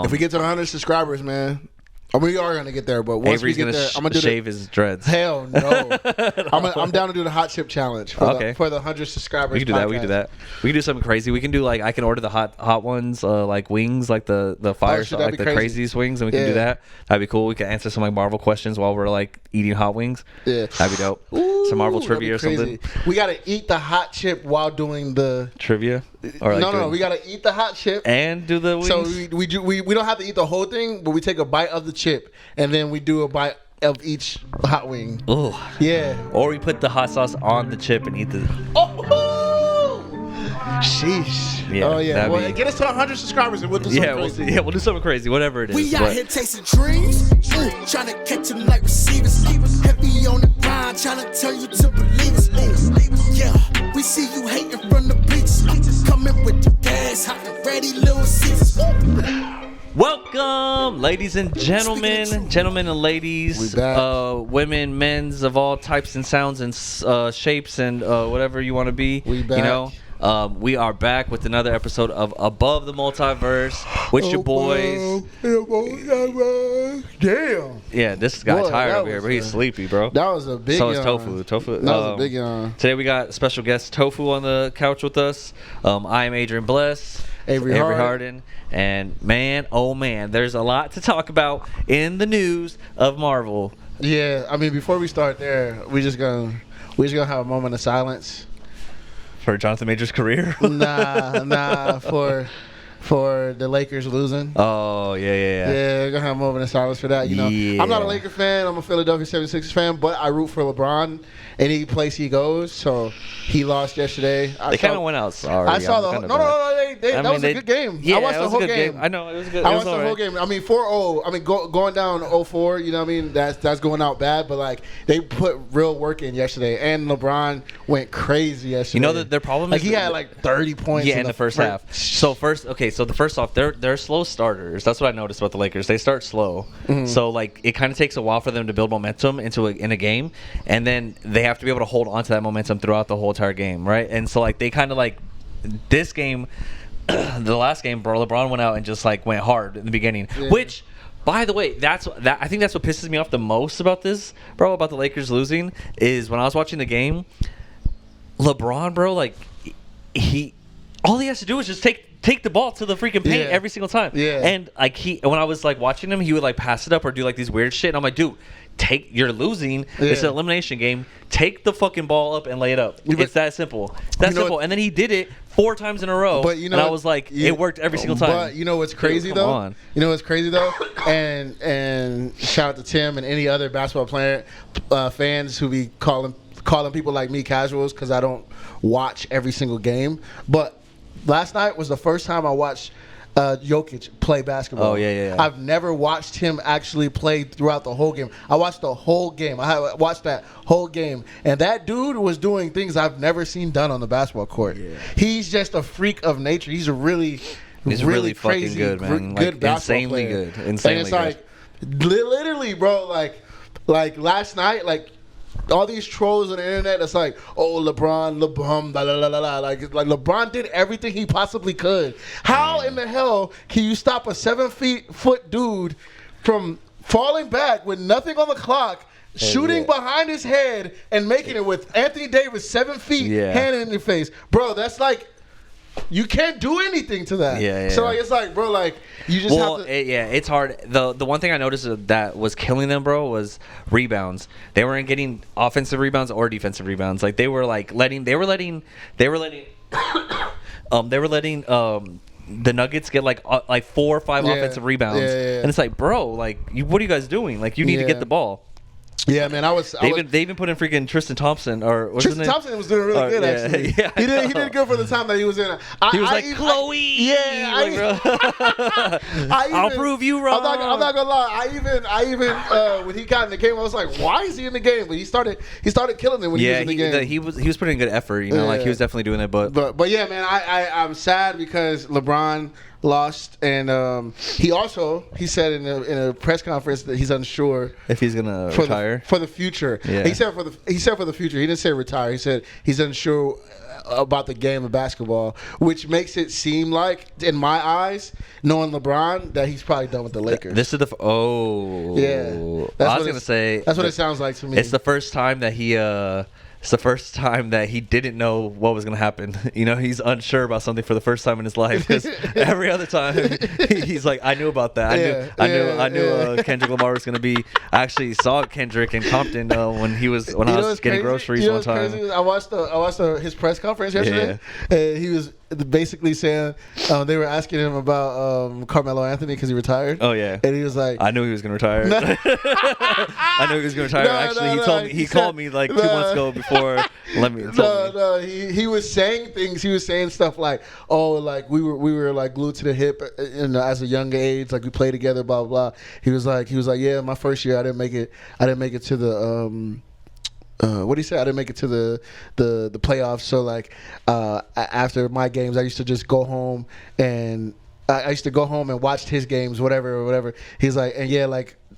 If we get to 100 subscribers, man. We are gonna get there, but once Avery's we get there, I'm gonna shave his dreads. Hell no! I'm down to do the hot chip challenge for the 100 subscribers. We can do that. We can do that. We can do something crazy. We can do like I can order the hot ones, like wings, like the fire, like the craziest wings, and we can do that. That'd be cool. We can answer some like Marvel questions while we're like eating hot wings. Yeah, that'd be dope. Ooh, some Marvel trivia or something. We gotta eat the hot chip while doing the trivia. Or like no, we gotta eat the hot chip and do the wings. So we don't have to eat the whole thing, but we take a bite of the chip and then we do a bite of each hot wing. Ooh. Yeah. Or we put the hot sauce on the chip and eat the. Oh. Sheesh. Yeah. Oh yeah. Well, get us to 100 subscribers and we'll do something crazy. We'll do something crazy, whatever it is. We out here chasing dreams, trying to catch them like receivers. Heavy on the grind, trying to turn you to believers. Yeah, we see you hating from the bleachers. Coming with the gas, hot and ready, little Caesars. Welcome, ladies and gentlemen and ladies, women, men's of all types and sounds and shapes and whatever you want to be. We back. You know, we are back with another episode of Above the Multiverse with your boys. Damn. Yeah, this guy's tired over here, but he's sleepy, bro. That was a big. So is Tofu. That was a big. Today we got special guest Tofu on the couch with us. I am Adrian Blest. Avery Harden. And man, oh man, there's a lot to talk about in the news of Marvel. Yeah, I mean, before we start there, we just gonna have a moment of silence for Jonathan Major's career. Nah, for the Lakers losing. Oh, yeah. Yeah, we're going to have a moment of silence for that. You know, I'm not a Laker fan. I'm a Philadelphia 76ers fan, but I root for LeBron any place he goes. So he lost yesterday. They kind of went out sorry. I saw the – no. That was a good game. Yeah, I watched the whole game. I know. It was good. I watched the whole game. I mean, 4-0. I mean, going down 0-4, you know what I mean? That's going out bad. But, like, they put real work in yesterday. And LeBron went crazy yesterday. You know, their problem is – he had, like, 30 points in the first half. So, the first off, they're slow starters. That's what I noticed about the Lakers. They start slow. Mm-hmm. So, like, it kind of takes a while for them to build momentum in a game. And then they have to be able to hold on to that momentum throughout the whole entire game, right? And so, like, they kind of, like, this game – the last game, bro, LeBron went out and just like went hard in the beginning. Yeah. Which, by the way, I think that's what pisses me off the most about this, bro, about the Lakers losing, is when I was watching the game, LeBron, bro, like all he has to do is just take the ball to the freaking paint every single time. Yeah. And like when I was like watching him, he would like pass it up or do like these weird shit. And I'm like, dude, you're losing. Yeah. It's an elimination game. Take the fucking ball up and lay it up. It's that simple. That's simple. And then he did it 4 times in a row. But and I was like, it worked every single time. But you know what's crazy though? You know what's crazy though? And shout out to Tim and any other basketball player fans who be calling people like me casuals because I don't watch every single game. But last night was the first time I watched Jokic play basketball. Oh, yeah. I've never watched him actually play throughout the whole game. I watched the whole game. I watched that whole game. And that dude was doing things I've never seen done on the basketball court. Yeah. He's just a freak of nature. He's really fucking crazy, good, man. Good basketball insanely player. Good. Insanely and it's good. like, literally, bro, like last night, like, all these trolls on the internet that's like, oh, LeBron, blah, blah, blah, blah. Like LeBron did everything he possibly could. How in the hell can you stop a 7-foot dude from falling back with nothing on the clock, shooting behind his head, and making it with Anthony Davis 7 feet, hand in your face? Bro, that's like, you can't do anything to that. Yeah. So like, it's like, bro, like you just have to. It's hard. The one thing I noticed that was killing them, bro, was rebounds. They weren't getting offensive rebounds or defensive rebounds. Like they were letting the Nuggets get like 4 or 5 offensive rebounds, and it's like, bro, like what are you guys doing? Like you need to get the ball. Yeah, man, they even put in freaking Tristan Thompson Tristan Thompson was doing really good actually. Yeah, he did good for the time that he was in. He was like Chloe. I'll prove you wrong. I'm not gonna lie. I even when he got in the game, I was like, why is he in the game? But he started killing them when he was in the game. He was putting good effort. You know, like he was definitely doing it. But yeah, man, I'm sad because LeBron lost, and he said in a press conference that he's unsure if he's gonna retire for the future. Yeah. He said for the future. He didn't say retire. He said he's unsure about the game of basketball, which makes it seem like, in my eyes, knowing LeBron, that he's probably done with the Lakers. This is the Yeah. I was gonna say that's what it sounds like to me. It's the first time that he didn't know what was going to happen. You know, he's unsure about something for the first time in his life, because every other time he's like, I knew about that. I knew Kendrick Lamar was going to be. I actually saw Kendrick in Compton when I was getting groceries one time. Crazy? I watched his press conference yesterday, and he was basically saying they were asking him about Carmelo Anthony because he retired. Oh yeah, and he was like, I knew he was going to retire. I knew he was going to retire. He called me like 2 months ago before. He was saying things. He was saying stuff like, "Oh, like we were like glued to the hip, as a young age. Like we played together, blah blah." Blah. He was like, "Yeah, my first year, I didn't make it to the what do you say? I didn't make it to the playoffs. So like after my games, I used to just go home and watch his games, whatever. He's like, and yeah,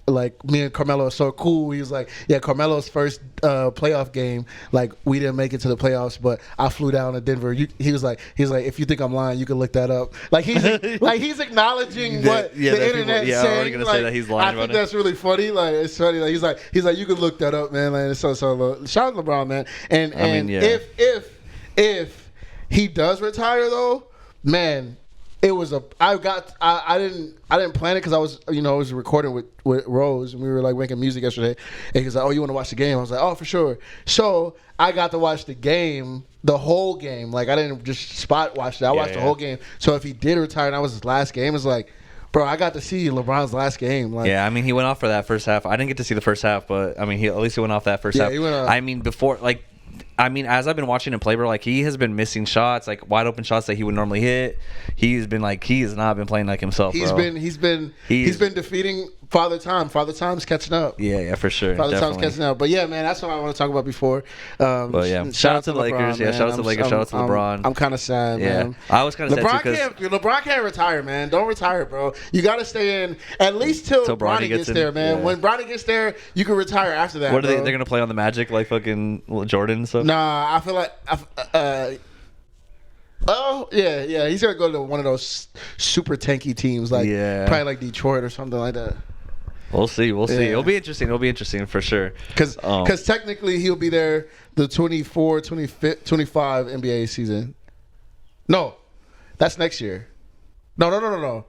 like me and Carmelo are so cool. He was like, yeah, Carmelo's first playoff game, like we didn't make it to the playoffs, but I flew down to Denver. He was like, if you think I'm lying, you can look that up. Like he's acknowledging what the internet saying. I'm already gonna say that he's lying about it. I think that's really funny. Like it's funny. Like he's like you can look that up, man. Like it's so shout out LeBron, man. And if he does retire though, man. It was I didn't plan it because I was recording with Rose, and we were like making music yesterday, and he was like, "Oh, you want to watch the game?" I was like, "Oh, for sure." So I got to watch the whole game. Like I didn't just spot watch it. I watched the whole game. So if he did retire and that was his last game, it's like, bro, I got to see LeBron's last game. Like, yeah, I mean, he went off for that first half. I didn't get to see the first half, but I mean, at least he went off that first half. He went off. I mean, as I've been watching him play, bro, like he has been missing shots, like wide open shots that he would normally hit. He has not been playing like himself. He's been defeating Father Time. Father Time's catching up. Yeah, for sure. Father Time's catching up. But yeah, man, that's what I want to talk about before. But yeah, shout out to the Lakers. Man. Yeah, shout out to the Lakers. Shout out to LeBron. I'm kind of sad, man. I was kind of sad too because LeBron can't retire, man. Don't retire, bro. You got to stay in at least till Bronny gets there, man. Yeah. When Bronny gets there, you can retire after that. What are they're gonna play on the Magic like fucking Jordan and stuff? Nah, I feel like. Oh yeah, he's gonna go to one of those super tanky teams, like probably like Detroit or something like that. We'll see. It'll be interesting for sure. Because technically he'll be there the 24, 25 NBA season. No, that's next year. No.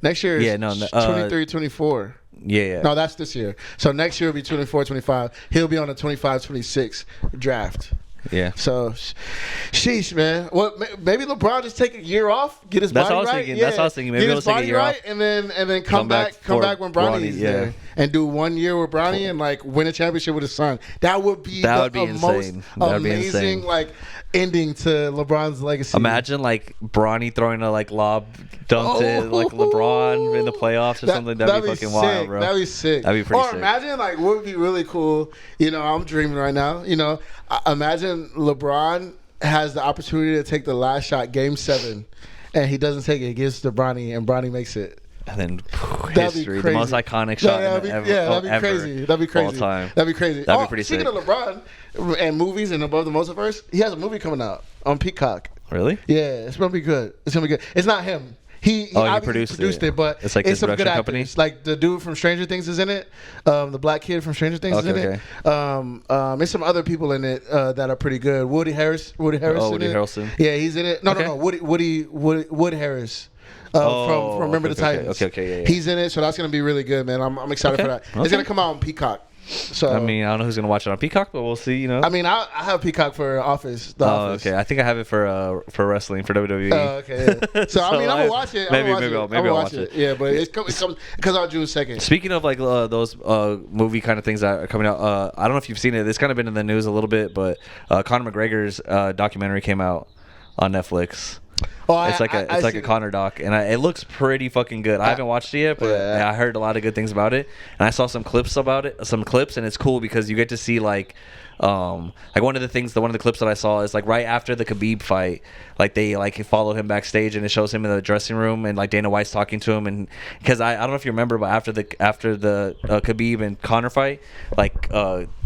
Next year is 23, 24. Yeah. No, that's this year. So next year will be 24, 25. He'll be on the 25, 26 draft. Yeah. So, sheesh, man. Well, maybe LeBron just take a year off, get his body right. That's what I was thinking. Maybe get he'll his take a body year right, off, and then come back when Bronny's there, and do 1 year with Bronny and like win a championship with his son. That would be insane. Most amazing like ending to LeBron's legacy. Imagine like Bronny throwing a like lob dunk to like LeBron in the playoffs or something. That'd be fucking wild, bro. That'd be sick. That'd be pretty sick. Or imagine like what would be really cool. I'm dreaming right now. Imagine LeBron has the opportunity to take the last shot, Game 7, and he doesn't take it. He gives it to Bronny, and Bronny makes it. And then history, the most iconic shot that'd be crazy. That'd be crazy. All time. That'd be crazy. That'd be pretty sick. Speaking of LeBron and movies and Above the Multiverse, he has a movie coming out on Peacock. Really? Yeah, it's gonna be good. It's not him. He produced it, but it's like it's some good company? actors. Like the dude from Stranger Things is in it. The black kid from Stranger Things is in it. There's some other people in it that are pretty good. Woody Harrelson. Woody Harrelson. Yeah, he's in it. No. Woody Harris. From Remember the Titans. Okay, yeah. He's in it, so that's gonna be really good, man. I'm excited for that. It's gonna come out on Peacock. So I mean, I don't know who's gonna watch it on Peacock, but we'll see. I mean, I have Peacock for Office. Office. Okay. I think I have it for wrestling for WWE. Okay. Yeah. So I mean, I'm gonna watch it. Maybe I'll watch it. Yeah, but it comes out June 2nd. Speaking of like those movie kind of things that are coming out, I don't know if you've seen it. It's kind of been in the news a little bit, but Conor McGregor's documentary came out on Netflix. It's like a Conor doc, and it looks pretty fucking good. I haven't watched it yet, but I heard a lot of good things about it, and I saw some clips about it, and it's cool because you get to see like one of the clips that I saw is like right after the Khabib fight, like they like followed him backstage, and it shows him in the dressing room, and like Dana White's talking to him, and because I don't know if you remember, but after the Khabib and Conor fight, like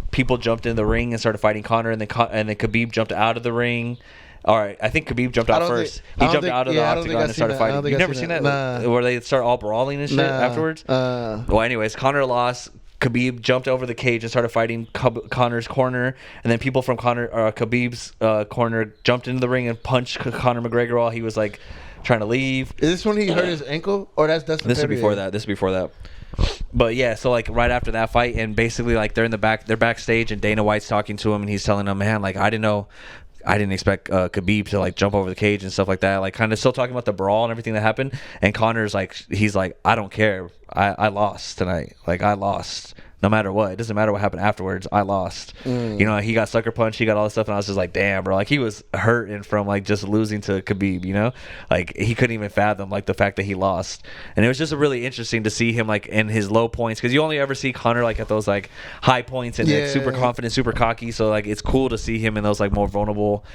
people jumped in the ring and started fighting Conor, and then Khabib jumped out of the ring. All right, I think Khabib jumped out first. He jumped out of the octagon and started fighting. You've never seen that? Where they start all brawling and shit afterwards? Well, anyways, Conor lost. Khabib jumped over the cage and started fighting Conor's corner, and then people from Khabib's corner jumped into the ring and punched Conor McGregor while he was like trying to leave. Is this when he hurt his ankle, or that's this is before that? This is before that. But yeah, so like right after that fight, and basically like they're backstage, and Dana White's talking to him, and he's telling him, man, like I didn't expect Khabib to like jump over the cage and stuff like that. Like kind of still talking about the brawl and everything that happened. And Conor's like, he's like, I don't care. I lost tonight. Like I lost. No matter what, it doesn't matter what happened afterwards. I lost. You know, he got sucker punched. He got all this stuff, and I was just like, damn, bro. Like he was hurting from like just losing to Khabib. You know, like he couldn't even fathom like the fact that he lost. And it was just really interesting to see him like in his low points, because you only ever see Conor like at those like high points and like, super confident, super cocky. So like it's cool to see him in those like more vulnerable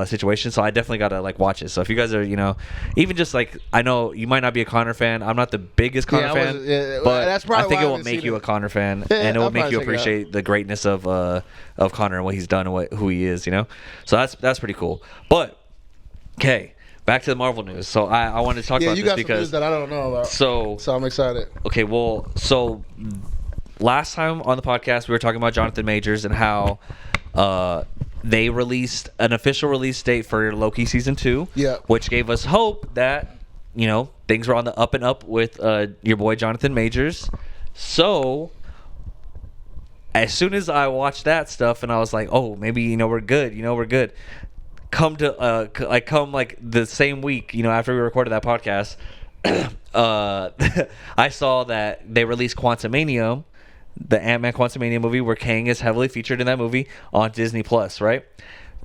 situations. So I definitely gotta like watch it. So if you guys are, you know, even just like, I know you might not be a Conor fan. I'm not the biggest Conor fan, but that's probably I think why it will make you a Conor fan. And it will make you appreciate the greatness of Conor and what he's done and who he is, you know. So that's pretty cool. But okay, back to the Marvel news. So I wanted to talk about you this got because some news that I don't know about. So I'm excited. Okay, well, so last time on the podcast we were talking about Jonathan Majors and how they released an official release date for Loki season 2, which gave us hope that, you know, things were on the up and up with your boy Jonathan Majors. So as soon as I watched that stuff and I was like, oh, maybe, you know, we're good. Come the same week, you know, after we recorded that podcast, I saw that they released Quantumania, the Ant-Man Quantumania movie, where Kang is heavily featured in that movie on Disney Plus, right?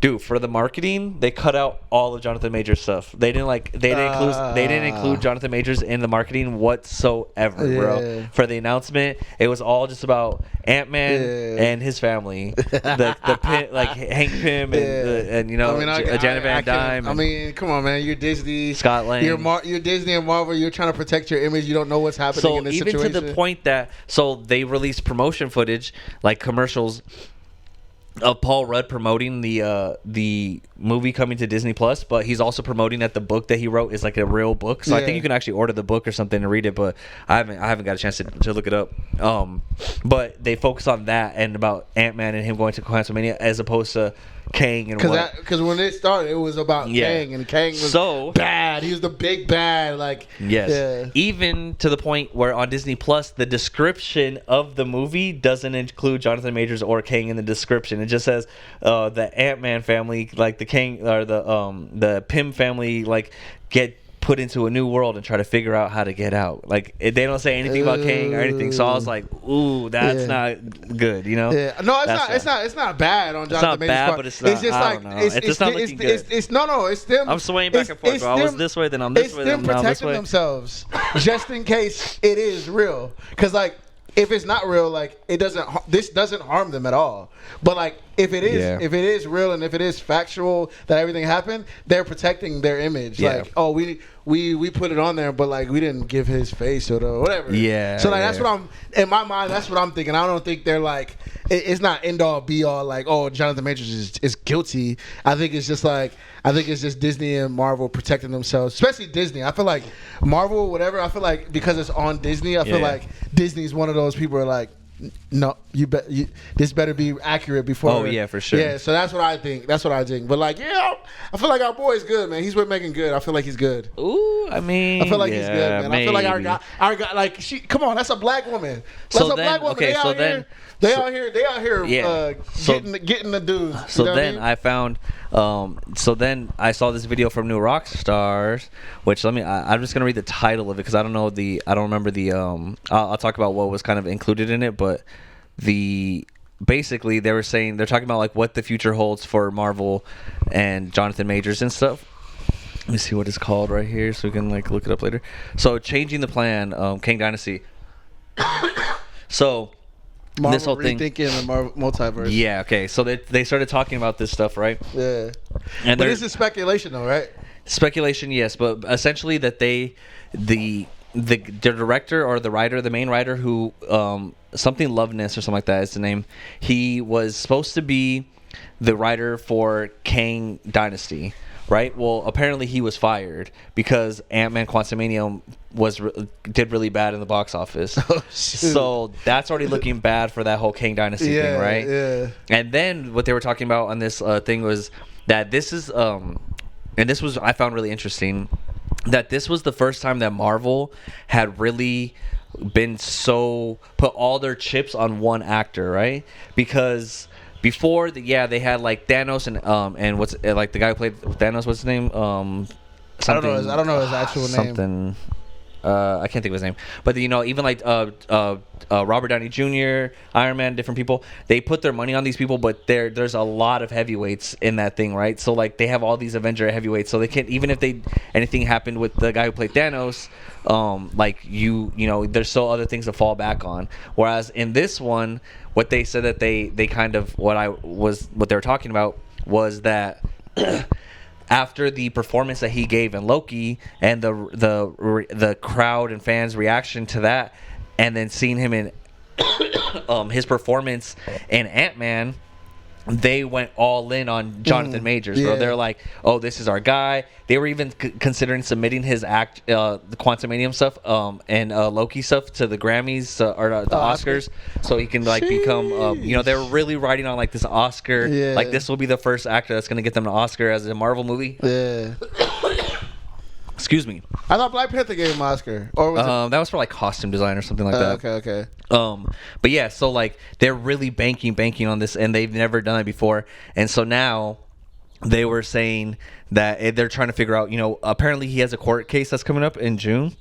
Dude, for the marketing, they cut out all of Jonathan Majors stuff. They didn't include Jonathan Majors in the marketing whatsoever, bro. For the announcement, it was all just about Ant-Man and his family, the Pym, like Hank Pym and you know, Janet Van Dyne. I mean, come on, man. You're Disney, Scott Lang. You're Disney and Marvel. You're trying to protect your image. You don't know what's happening in this situation. So even to the point that they released promotion footage, like commercials of Paul Rudd promoting the movie coming to Disney Plus, but he's also promoting that the book that he wrote is like a real book. So I think you can actually order the book or something to read it, but I haven't got a chance to look it up. But they focus on that and about Ant-Man and him going to Quantumania as opposed to Kang and because when it started, it was about Kang, and Kang was bad. He was the big bad, like even to the point where on Disney Plus, the description of the movie doesn't include Jonathan Majors or Kang in the description. It just says the Ant-Man family, like the Kang or the Pym family, like get put into a new world and try to figure out how to get out. Like they don't say anything about Kang or anything. So I was like, ooh, that's not good, you know? Yeah. No, it's not bad on Jonathan Majors' part. But it's not. It's just like it's just not looking good. It's them. I'm swaying back and forth. Bro. I was this way, then I'm this way, then I'm this way. It's them protecting themselves just in case it is real. Because like, if it's not real, like this doesn't harm them at all. But like if it is real and if it is factual that everything happened, they're protecting their image. Like, oh, we put it on there, but like we didn't give his face or whatever. Yeah. So like that's what I'm in my mind. That's what I'm thinking. I don't think they're like it's not end all be all. Like, oh, Jonathan Majors is guilty. I think it's just Disney and Marvel protecting themselves, especially Disney. I feel like Marvel, whatever. I feel like because it's on Disney, I feel like Disney's one of those people who are like, no, this better be accurate before. Oh yeah, for sure. Yeah, so that's what I think. But like, I feel like our boy's good, man. He's making good. I feel like he's good. Ooh, I mean, I feel like he's good, man. Maybe. I feel like our guy, like come on, that's a black woman. Black woman. Okay, they out here getting the dudes. So then I found. So then I saw this video from New Rockstars, which I'm just gonna read the title of it because I don't remember the I'll talk about what was kind of included in it, but basically they're talking about like what the future holds for Marvel and Jonathan Majors and stuff. Let me see what it's called right here so we can like look it up later. So changing the plan, Kang Dynasty. So Marvel this whole thing, rethinking the Marvel multiverse. Yeah, okay. So they started talking about this stuff, right? Yeah. But this is speculation, though, right? Speculation, yes, but essentially that the director or the writer, the main writer, who something Loveness or something like that is the name. He was supposed to be the writer for Kang Dynasty, right? Well, apparently he was fired because Ant-Man Quantumanium did really bad in the box office. So that's already looking bad for that whole Kang Dynasty thing, right? Yeah. And then what they were talking about on this thing was that this is and this was I found really interesting, that this was the first time that Marvel had really been put all their chips on one actor, right? Because before they had like Thanos and what's like the guy who played Thanos, what's his name? I don't know his actual name. Something. I can't think of his name, but even like Robert Downey Jr., Iron Man, different people. They put their money on these people, but there's a lot of heavyweights in that thing, right? So like they have all these Avenger heavyweights, so they can't, even if anything happened with the guy who played Thanos, there's still other things to fall back on. Whereas in this one, what they said that they kind of what they were talking about was that. After the performance that he gave in Loki and the crowd and fans' reaction to that, and then seeing him in his performance in Ant-Man, they went all in on Jonathan Majors, bro. They're like, "Oh, this is our guy." They were even considering submitting his the Quantumanium stuff and Loki stuff to the Grammys or the Oscars, so he can like become. They were really riding on like this Oscar. Yeah. Like this will be the first actor that's gonna get them an Oscar as a Marvel movie. Yeah. Excuse me. I thought Black Panther gave him an Oscar, or was that was for like costume design or something like that. Okay. But yeah, so like they're really banking on this, and they've never done it before, and so now they were saying that they're trying to figure out. Apparently he has a court case that's coming up in June.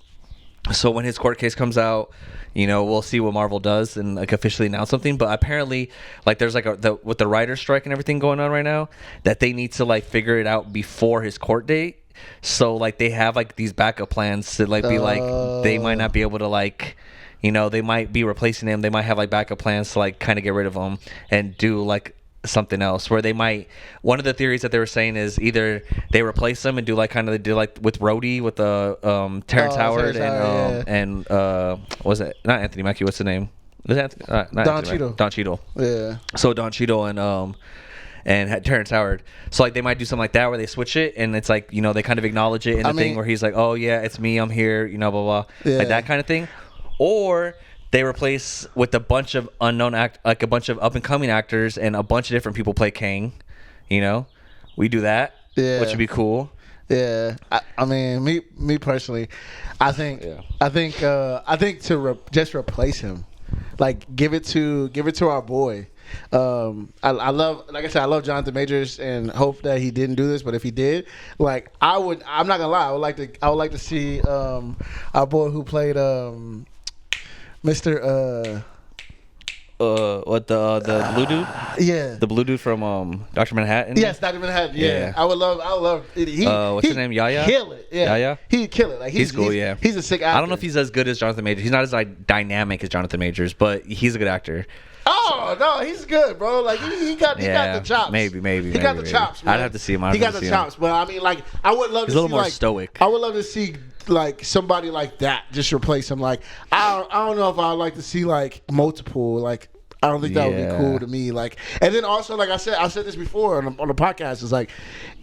So when his court case comes out, we'll see what Marvel does and like officially announce something. But apparently, like there's like with the writer's strike and everything going on right now, that they need to like figure it out before his court date. So like they have like these backup plans to like be like they might not be able to like they might be replacing him. They might have like backup plans to like kind of get rid of him and do like something else where they might. One of the theories that they were saying is either they replace him and do like with Rhodey with the Terrence Howard and was it not Anthony Mackie? What's the name? Was it Don Cheadle. Don Cheadle. Yeah. So Don Cheadle and Terrence Howard. So like they might do something like that where they switch it and it's like they kind of acknowledge it in the thing where he's like, oh yeah, it's me, I'm here, blah blah, like that kind of thing. Or they replace with a bunch of unknown like a bunch of up and coming actors and a bunch of different people play Kang. We do that, which would be cool. Yeah, I mean, me personally, I think to just replace him, like give it to our boy. I love, like I said, I love Jonathan Majors and hope that he didn't do this, but if he did, like I'm not gonna lie, I would like to see our boy who played Mr. What the blue dude? Yeah, the blue dude from Dr. Manhattan. Yes, Dr. Manhattan. Yeah. I would love. What's his name? Yaya. Kill it. Yeah. Yaya. He'd kill it. Like he's cool. Yeah. He's a sick actor. I don't know if he's as good as Jonathan Majors. He's not as like dynamic as Jonathan Majors, but he's a good actor. Oh no, he's good, bro. Like he got the chops. Maybe. He got the chops. Man. I'd have to see him. He got the chops, but I mean, like I would love to see. He's a little more like, stoic. I would love to see like somebody like that just replace him. Like I don't know if I'd like to see like multiple like. I don't think that would be cool to me. Like, and then also, like I said this before on the podcast. Is like,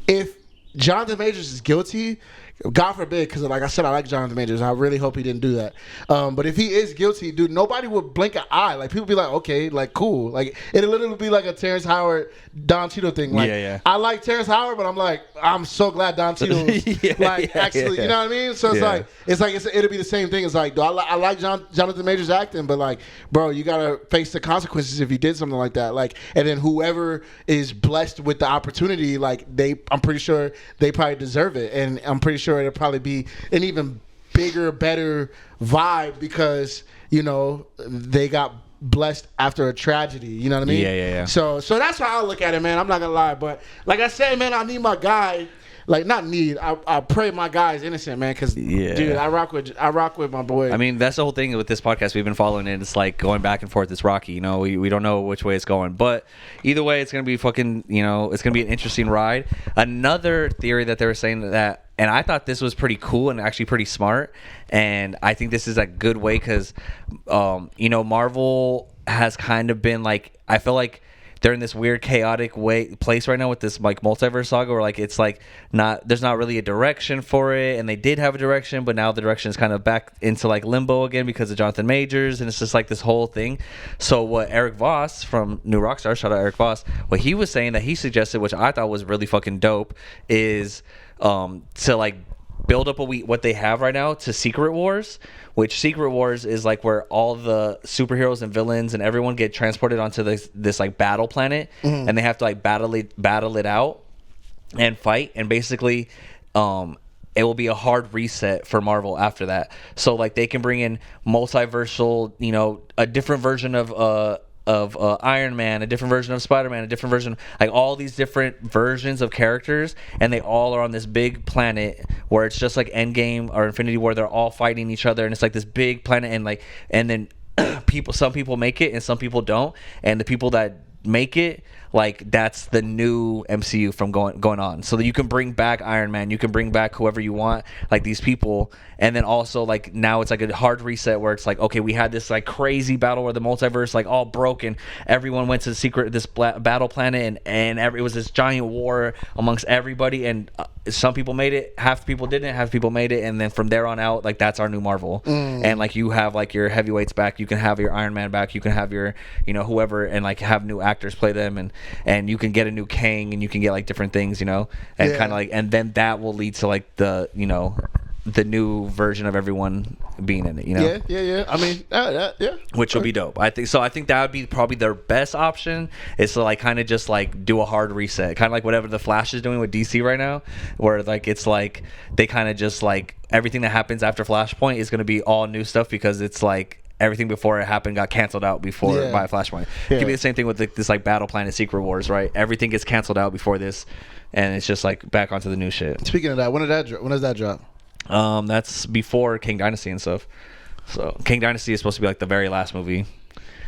if Jonathan Majors is guilty, God forbid, because like I said, I like Jonathan Majors. I really hope he didn't do that. But if he is guilty, dude, nobody would blink an eye. Like people be like, okay, like cool. Like it'll literally be like a Terrence Howard, Don Cheadle thing. Like I like Terrence Howard, but I'm like, I'm so glad Don Cheadle actually, you know what I mean? So it'll be the same thing. It's like, I like Jonathan Majors acting, but like, bro, you gotta face the consequences if you did something like that. Like, and then whoever is blessed with the opportunity, like I'm pretty sure they probably deserve it, and I'm pretty sure it'll probably be an even bigger, better vibe because they got blessed after a tragedy. You know what I mean? Yeah. So that's how I look at it, man. I'm not gonna lie, but like I said, man, I need my guy. Like not need. I pray my guy is innocent, man. Because dude, I rock with my boy. I mean, that's the whole thing with this podcast. We've been following it. It's like going back and forth. It's rocky. We don't know which way it's going. But either way, it's gonna be fucking. It's gonna be an interesting ride. Another theory that they were saying that, and I thought this was pretty cool and actually pretty smart. And I think this is a good way because, Marvel has kind of been like, I feel like they're in this weird chaotic place right now with this like multiverse saga where like it's like there's not really a direction for it, and they did have a direction, but now the direction is kind of back into like limbo again because of Jonathan Majors, and it's just like this whole thing. So what Eric Voss from New Rockstar, shout out Eric Voss, what he was saying that he suggested, which I thought was really fucking dope, is to like build up what they have right now to Secret Wars, which Secret Wars is like where all the superheroes and villains and everyone get transported onto this like battle planet, and they have to like battle it out and fight, and basically it will be a hard reset for Marvel after that. So like they can bring in multiversal, you know, a different version of Iron Man, a different version of Spider-Man, a different version, like all these different versions of characters, and they all are on this big planet where it's just like Endgame or Infinity War. They're all fighting each other, and it's like this big planet, and then some people make it and some people don't, and the people that make it, like that's the new MCU from going on. So that you can bring back Iron Man, you can bring back whoever you want, like these people, and then also like now it's like a hard reset where it's like, okay, we had this like crazy battle where the multiverse like all broke and everyone went to this battle planet, and it was this giant war amongst everybody, and some people made it, half people didn't, half people made it, and then from there on out, like that's our new Marvel. And like you have like your heavyweights back, you can have your Iron Man back, you can have your, you know, whoever, and like have new actors play them, and you can get a new Kang, and you can get like different things, you know, and kind of like, and then that will lead to like the, you know, the new version of everyone being in it, you know. Yeah. I mean, yeah. Which will be dope. I think that would be probably their best option, is to like kind of just like do a hard reset, kind of like whatever the Flash is doing with DC right now, where like it's like they kind of just like everything that happens after Flashpoint is going to be all new stuff because it's like everything before it happened got canceled out before by Flashpoint. It could be the same thing with this like Battle Planet Secret Wars, right? Everything gets canceled out before this, and it's just like back onto the new shit. Speaking of that, when does that drop? That's before King Dynasty and stuff. So King Dynasty is supposed to be like the very last movie.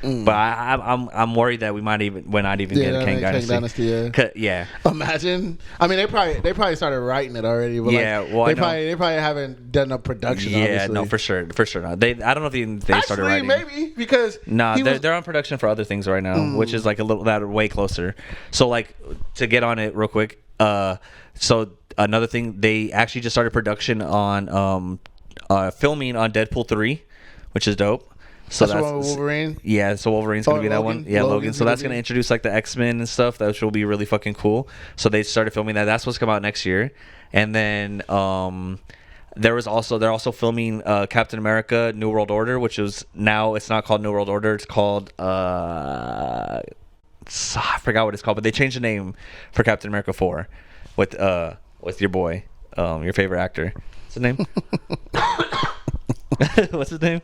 But I'm worried that we're not even getting King Dynasty. Yeah. Imagine. I mean, they probably started writing it already. But they probably haven't done a production. Yeah, obviously. no, for sure not. I don't know if they started writing. Maybe because they're on production for other things right now, which is like a little that are way closer. So like to get on it real quick. So another thing, they actually just started production on filming on Deadpool 3, which is dope. So that's Wolverine. Yeah, so Wolverine's gonna be that one. Yeah, Logan. So that's gonna introduce like the X-Men and stuff. That will be really fucking cool. So they started filming that. That's supposed to come out next year. And then they're also filming Captain America: New World Order, which is now it's not called New World Order. It's called I forgot what it's called, but they changed the name for Captain America 4 with your boy, your favorite actor. What's his name? What's his name?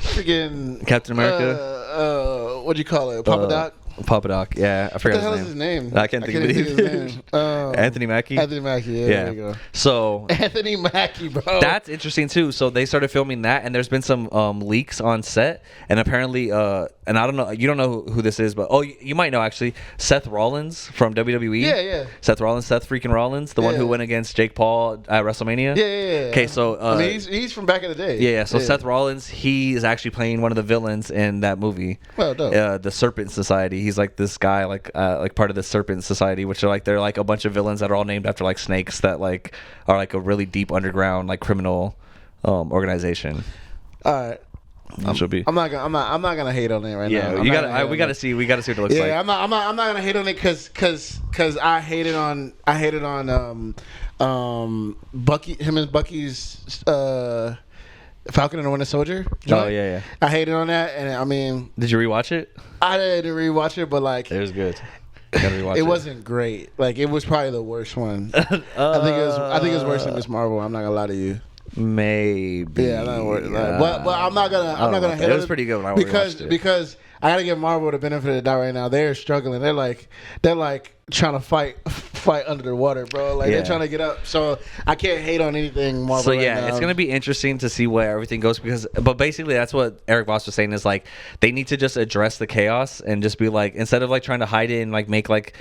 Freaking Captain America. What do you call it? Papa Doc. Papa Doc. Yeah, I forgot what the hell is his name? I can't think of his name. Anthony Mackie. Anthony Mackie. Yeah. There you go. So Anthony Mackie, bro. That's interesting too. So they started filming that, and there's been some leaks on set, and apparently, and I don't know, you don't know who this is, but you might know actually. Seth Rollins from WWE. Yeah. Seth freaking Rollins, the one who went against Jake Paul at WrestleMania. Yeah. Okay, so I mean, he's from back in the day. Yeah. So Seth Rollins, he is actually playing one of the villains in that movie. Well, dope. The Serpent Society. He's like this guy, like part of the Serpent Society, which are like they're like a bunch of villains that are all named after like snakes that like are like a really deep underground like criminal organization. All right. I'm not gonna hate on it right now. Yeah, we gotta see what it looks like. Yeah, I'm not gonna hate on it because I hated on Bucky, him and Bucky's Falcon and the Winter Soldier. Oh yeah. I hated on that, and I mean, did you rewatch it? I didn't rewatch it, but like it was good. You gotta rewatch it. It wasn't great. Like it was probably the worst one. I think it was worse than Miss Marvel. I'm not gonna lie to you. Maybe. Yeah, but I'm not gonna hit it. It was pretty good when I rewatched it. Because I gotta give Marvel the benefit of the doubt right now. They're struggling. They're like trying to fight under the water, bro. Like they're trying to get up. So I can't hate on anything Marvel. So right now. it's gonna be interesting to see where everything goes but basically that's what Eric Voss was saying is like they need to just address the chaos and just be like, instead of like trying to hide it and like make like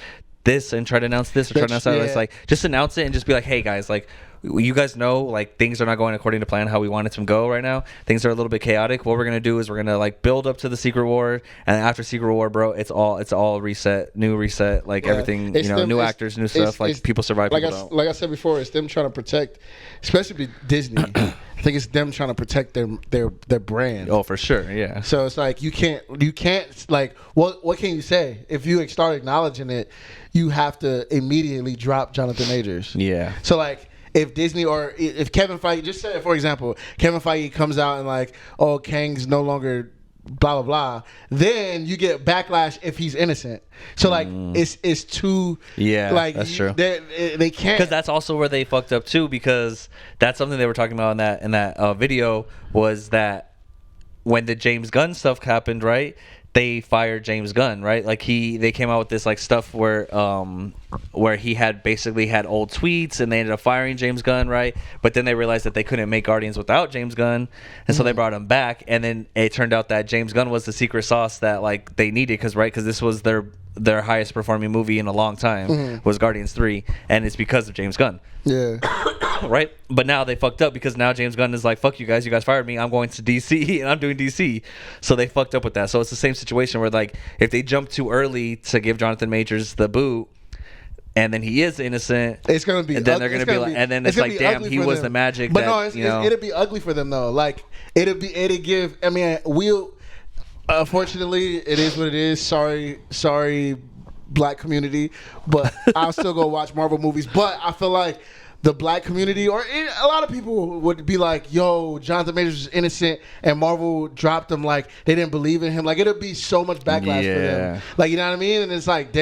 this and try to announce this or try to announce that. Yeah. It's like just announce it and just be like, hey guys, like you guys know like things are not going according to plan how we wanted to go right now. Things are a little bit chaotic. What we're gonna do is we're gonna like build up to the Secret War, and after Secret War, bro, it's all new reset, like everything, It's them, new it's- actors, new stuff, like people survive, like people don't. like I said before, it's them trying to protect, especially Disney. I think it's them trying to protect their brand. Oh, for sure, yeah. So it's like you can't like what can you say if you start acknowledging it? You have to immediately drop Jonathan Majors. Yeah. So like if Disney or if Kevin Feige, just say for example, Kevin Feige comes out and like, oh, Kang's no longer blah blah blah, then you get backlash if he's innocent. So like it's too like that's true. They can't, Because that's also where they fucked up too, because that's something they were talking about in that video, was that when the James Gunn stuff happened, right? They fired James Gunn, right? Like they came out with this like stuff where he had basically had old tweets, and they ended up firing James Gunn, right? But then they realized that they couldn't make Guardians without James Gunn, and so they brought him back. And then it turned out that James Gunn was the secret sauce that like they needed, because this was their highest performing movie in a long time was Guardians 3, and it's because of James Gunn. yeah. Right, but now they fucked up because now James Gunn is like, fuck you guys fired me, I'm going to DC and I'm doing DC. So they fucked up with that. So it's the same situation where like if they jump too early to give Jonathan Majors the boot, and then he is innocent, It's gonna be, and then they're gonna be like, and then it's like, damn, he was the magic. But that, no, you know, it'd be ugly for them though. Like it'd give. I mean, unfortunately, it is what it is. Sorry, black community, but I'll still go watch Marvel movies. But I feel like the black community, or a lot of people would be like, yo, Jonathan Majors is innocent, and Marvel dropped him, like they didn't believe in him. Like it'll be so much backlash for them. Like, you know what I mean? And it's like,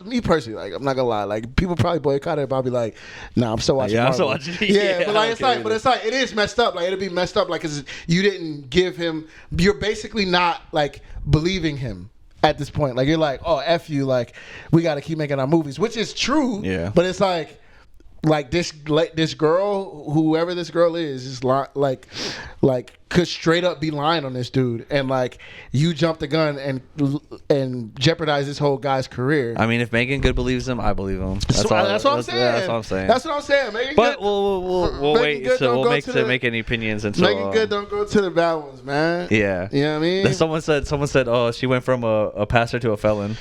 me personally, like I'm not gonna lie, like people probably boycott it, but I'll be like, nah, I'm still watching Marvel. I'm still watching. Yeah, but like it's like it is messed up. Like it'll be messed up, like because you didn't give him. You're basically not like believing him at this point. Like you're like, oh, F you, like we got to keep making our movies, which is true. Yeah. But it's like this girl, whoever this girl is like could straight up be lying on this dude, and like you jump the gun and jeopardize this whole guy's career. I mean, if Megan Good believes him, I believe him. That's what I'm saying. That's what I'm saying. That's what I'm saying. Megan But Good, we'll Megan wait. Good So don't we'll go make any opinions until Megan Good don't go to the bad ones, man. Yeah. You know what I mean? Someone said, oh, she went from a pastor to a felon.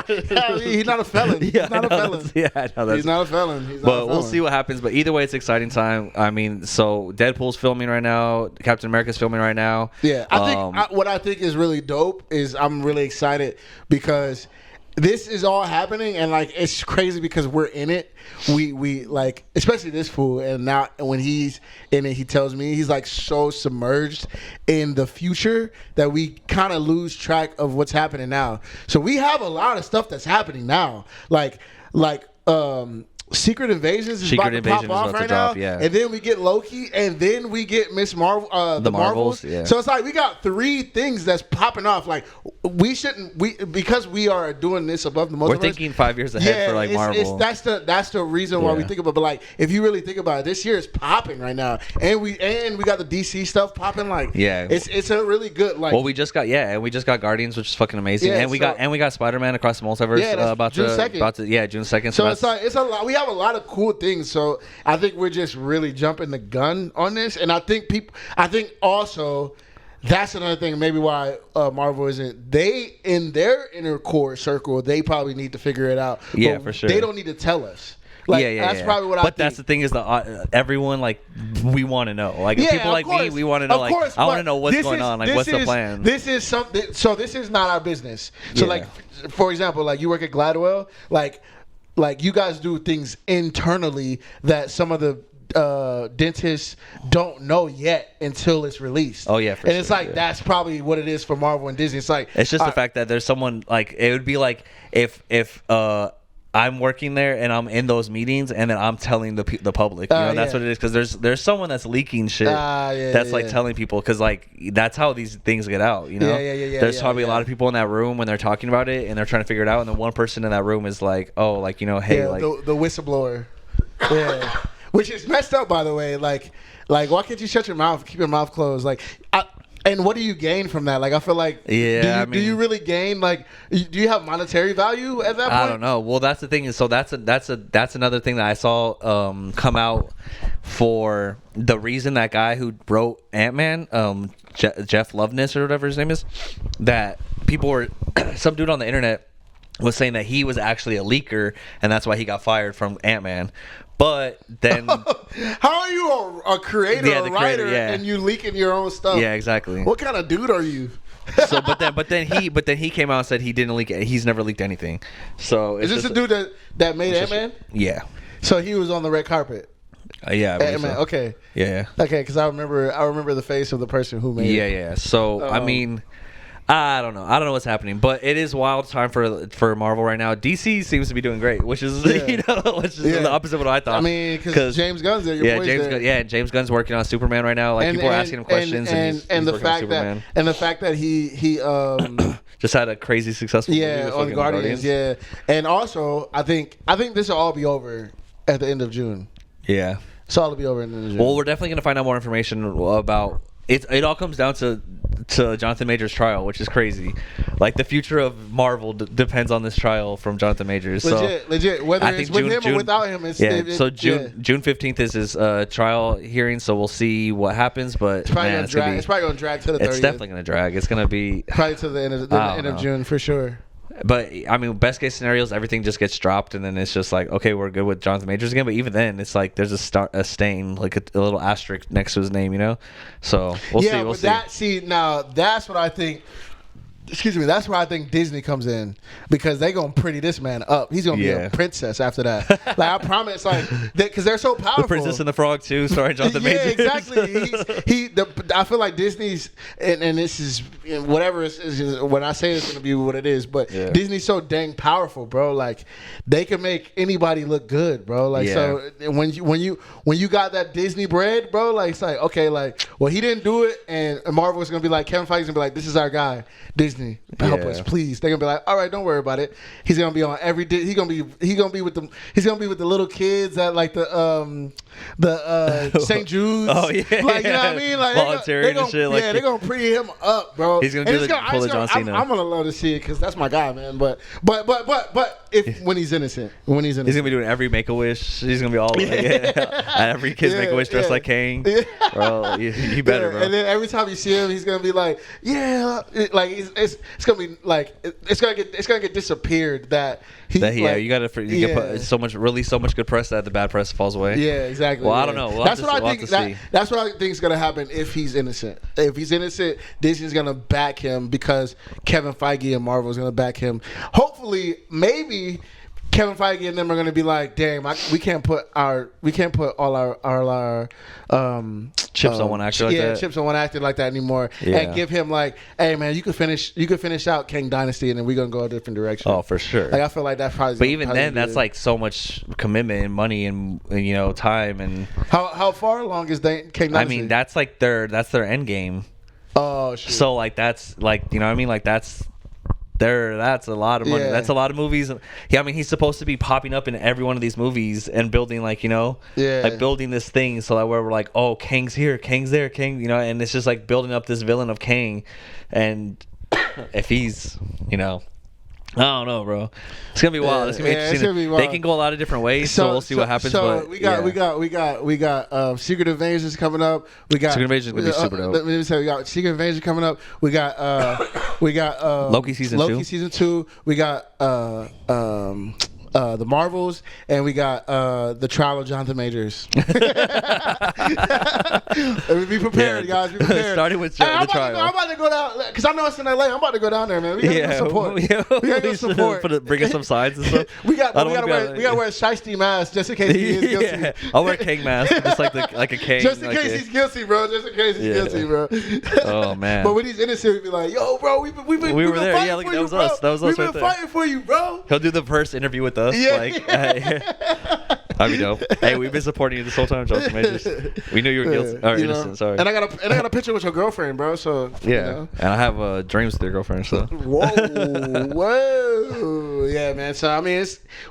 He's not a felon. He's not a felon. Yeah, I know. He's not a felon. But we'll see what happens. But either way, it's exciting time. I mean, so Deadpool's filming right now. Captain America's filming right now. Yeah, I think what I think is really dope is I'm really excited because this is all happening, and like it's crazy because we're in it. We like, especially this fool, and now when he's in it, he tells me he's like so submerged in the future that we kind of lose track of what's happening now. So we have a lot of stuff that's happening now, like Secret Invasions is about to pop off right now, and then we get Loki, and then we get Miss Marvel, the Marvels. Yeah. So it's like we got 3 things that's popping off. Like because we are doing this above the multiverse. We're thinking 5 years ahead for like Marvel. That's the reason why we think about it. But like if you really think about it, this year is popping right now, and we got the DC stuff popping. Like it's a really good like. Well, we just got Guardians, which is fucking amazing, and we got Spider-Man Across the Multiverse June 2nd. June 2nd. So it's a lot. We have a lot of cool things. So I think we're just really jumping the gun on this, and I think also that's another thing maybe why Marvel isn't. They in their inner core circle, they probably need to figure it out. Yeah, but for sure. They don't need to tell us. Like, that's probably what I think. But that's the thing is everyone like we want to know. Like people like me, we want to know. Like I want to know what's going on. Like what's the plan? This is something. So this is not our business. So like for example, like you work at Gladwell, like you guys do things internally that some of the dentists don't know yet until it's released. Oh yeah, and it's like that's probably what it is for Marvel and Disney. It's like it's just the fact that there's someone like it would be like if I'm working there and I'm in those meetings and then I'm telling the public, that's what it is, because there's someone that's leaking shit that's like telling people, because like that's how these things get out, there's probably a lot of people in that room when they're talking about it and they're trying to figure it out, and then one person in that room is like, oh, like hey, like the whistleblower, which is messed up, by the way. Like why can't you shut your mouth, keep your mouth closed? Like And what do you gain from that? Like, I feel like, Yeah, do you really gain? Like, do you have monetary value at that point? I don't know. Well, that's the thing. Is so that's another thing that I saw come out for the reason that guy who wrote Ant-Man, Jeff Loveness or whatever his name is, that people were some dude on the internet was saying that he was actually a leaker and that's why he got fired from Ant-Man. But then, how are you a creator, Yeah, a the writer, creator, yeah. and you leaking your own stuff? yeah, exactly. What kind of dude are you? So, but then he came out and said he didn't leak. He's never leaked anything. So Is this the dude that made Ant-Man? Yeah. So he was on the red carpet. Yeah. I believe Ant-Man. so. Okay. Yeah. Okay, because I remember the face of the person who made it. Yeah. So I mean, I don't know what's happening, but it is wild time for Marvel right now. DC seems to be doing great, which is the opposite of what I thought. I mean, because James Gunn's there. James Gunn's working on Superman right now. Like people are asking him questions, and the fact that he just had a crazy successful movie on the Guardians. Yeah, and also I think this will all be over at the end of June. Yeah, it's all to be over at the end of June. Well, we're definitely gonna find out more information about. It all comes down to Jonathan Majors' trial, which is crazy. Like the future of Marvel depends on this trial from Jonathan Majors. Legit. Whether it's with him or without him, it's June 15th is his trial hearing, so we'll see what happens. But it's probably gonna drag to the 30th. It's definitely gonna drag. It's gonna be probably to the end of June for sure. But I mean, best case scenarios, everything just gets dropped, and then it's just like, okay, we're good with Jonathan Majors again. But even then, it's like there's a stain, like a little asterisk next to his name, you know. So we'll see. We'll see. Now that's what I think. Excuse me. That's where I think Disney comes in because they gonna pretty this man up. He's gonna be a princess after that. Like I promise, like because they're so powerful. The Princess and the Frog too, starring Jonathan Majors. Yeah, exactly. I feel like Disney's and this is whatever is when I say it's gonna be what it is. But Disney's so dang powerful, bro. Like they can make anybody look good, bro. Like so when you got that Disney bread, bro. Like it's like okay, like well he didn't do it, and Marvel's gonna be like Kevin Feige's gonna be like this is our guy, Disney. Help us, please. They're gonna be like, all right, don't worry about it. He's gonna be on every. He's gonna be with the little kids at like the St. Jude's. Oh yeah, like you know what I mean, like volunteering and shit. Like they're gonna pretty him up, bro. He's gonna pull the John Cena. I'm gonna love to see it because that's my guy, man. But when he's innocent, he's gonna be doing every Make-A-Wish. He's gonna be all at every kid's Make-A-Wish dressed like Kang. Bro, you better, bro. And then every time you see him, he's gonna be like, like it's gonna be like it's gonna get disappeared that he. You gotta put so much good press that the bad press falls away. Yeah, exactly. Well, I don't know. That's what I think. That's what I think is gonna happen if he's innocent. If he's innocent, Disney's gonna back him because Kevin Feige and Marvel is gonna back him. Hopefully, maybe Kevin Feige and them are gonna be like, damn, we can't put all our chips on one actor like that. Yeah, chips on one actor like that anymore. Yeah. And give him like, hey man, you could finish out Kang Dynasty and then we're gonna go a different direction. Oh, for sure. Like I feel like that probably. But even then, that's like so much commitment and money and time and. How far along is Kang Dynasty? I mean, that's their end game. Oh shit. So like that's like what I mean, like that's a lot of money. Yeah. That's a lot of movies. Yeah, I mean he's supposed to be popping up in every one of these movies and building like building this thing so that where we're like, oh, Kang's here, Kang's there, Kang, and it's just like building up this villain of Kang, and if he's I don't know, bro. It's gonna be wild. It's gonna be interesting. They can go a lot of different ways, so we'll see what happens. So but we got Secret Invasions coming up. We got Secret Invasions gonna be super dope. Let me say we got Secret Invasion coming up. We got Loki season 2. We got the Marvels, and we got the trial of Jonathan Majors. Be prepared, guys. Be prepared. Starting with the trial. I'm about to go down because I know it's in LA. I'm about to go down there, man. We gotta go support. We gotta go support. Bring us some sides and stuff. we gotta wear a shiesty mask just in case he is guilty. Yeah. I'll wear a Kang mask, just like a Kang. Just in case he's guilty, bro. Just in case he's guilty, bro. Oh man. But when he's innocent, we'd be like, yo, bro, we were there. Yeah, look, that was us. That was us right there. We've been fighting for you, bro. He'll do the first interview with us. Like, that'd be dope. Hey, we've been supporting you this whole time, Jonathan Majors. We knew you were guilty or innocent. Sorry. And I got a picture with your girlfriend, bro. So yeah, and I have dreams with your girlfriend. So whoa, yeah, man. So I mean,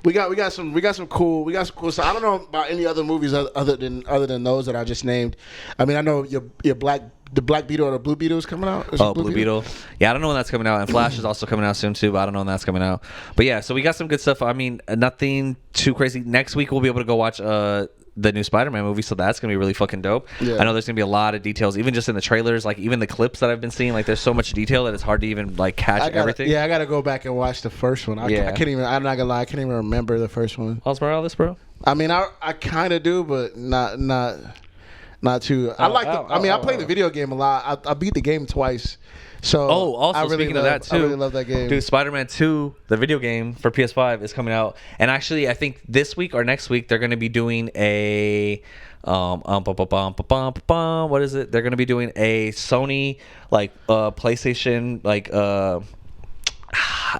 we got some cool. So I don't know about any other movies other than those that I just named. I mean, I know your Black the Black Beetle or the Blue Beetle is coming out. Is it Blue Beetle. Yeah, I don't know when that's coming out. And Flash is also coming out soon too, but I don't know when that's coming out. But yeah, so we got some good stuff. I mean, nothing too crazy. Next week we'll be able to go watch the new Spider-Man movie, so that's gonna be really fucking dope. Yeah. I know there's gonna be a lot of details, even just in the trailers, like even the clips that I've been seeing. Like, there's so much detail that it's hard to even like catch everything. Yeah, I gotta go back and watch the first one. I can't even. I'm not gonna lie, I can't even remember the first one. Miles Morales, bro. I mean, I kind of do, but not too. I played the video game a lot. I beat the game twice. So also speaking of that too, I really love that game. Dude, Spider-Man 2, the video game for PS5 is coming out, and actually I think this week or next week they're going to be doing a what is it? They're going to be doing a Sony like PlayStation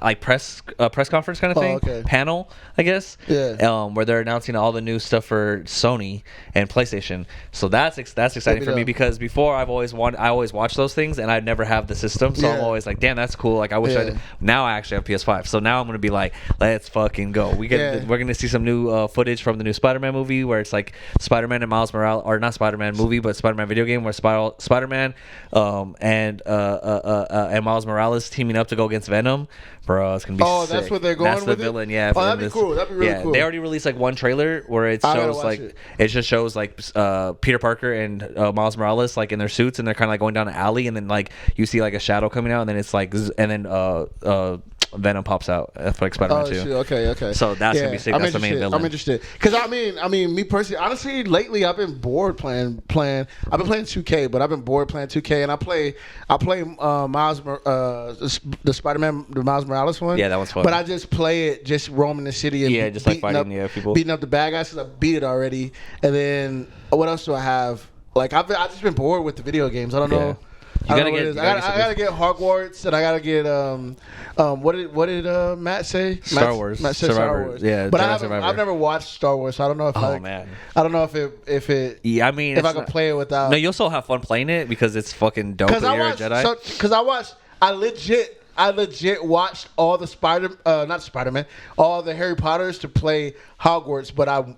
like press conference kind of thing, panel, I guess. Yeah. Where they're announcing all the new stuff for Sony and PlayStation. So that's exciting for me, because before I always watch those things and I'd never have the system. So I'm always like, damn, that's cool. Like, I wish I did. Now I actually have PS5. So now I'm gonna be like, let's fucking go. We're gonna see some new footage from the new Spider-Man movie, where it's like Spider-Man and Miles Morales, or not Spider-Man movie, but Spider-Man video game, where Spider-Man and Miles Morales teaming up to go against Venom. Bro, it's gonna be sick. That's what they're going with. That's the villain, yeah. Oh, that'd be cool. That'd be really cool. They already released like one trailer where it just shows like Peter Parker and Miles Morales like in their suits, and they're kind of like going down an alley, and then like you see like a shadow coming out, and then it's like Venom pops out for like Spider-Man 2. Shit. Okay. So that's gonna be sick. That's the main villain. I'm interested because I mean, me personally, honestly, lately I've been bored playing. I've been playing 2K, but I've been bored playing 2K, and I play the Spider-Man, the Miles Morales one. Yeah, that one's fun. But I just play it, just roaming the city and just like fighting people, beating up the bad guys, because I beat it already. And then what else do I have? Like I've just been bored with the video games. I don't know. I gotta get Hogwarts, and I gotta get what did Matt say? Star Wars. Matt said Star Wars. Yeah, but I've never watched Star Wars, so I don't know if I don't know if it. Yeah, I mean, if I could play it without. No, you'll still have fun playing it because it's fucking dope. Because you're a Jedi. I legit watched all the not Spider-Man, all the Harry Potters to play Hogwarts, but I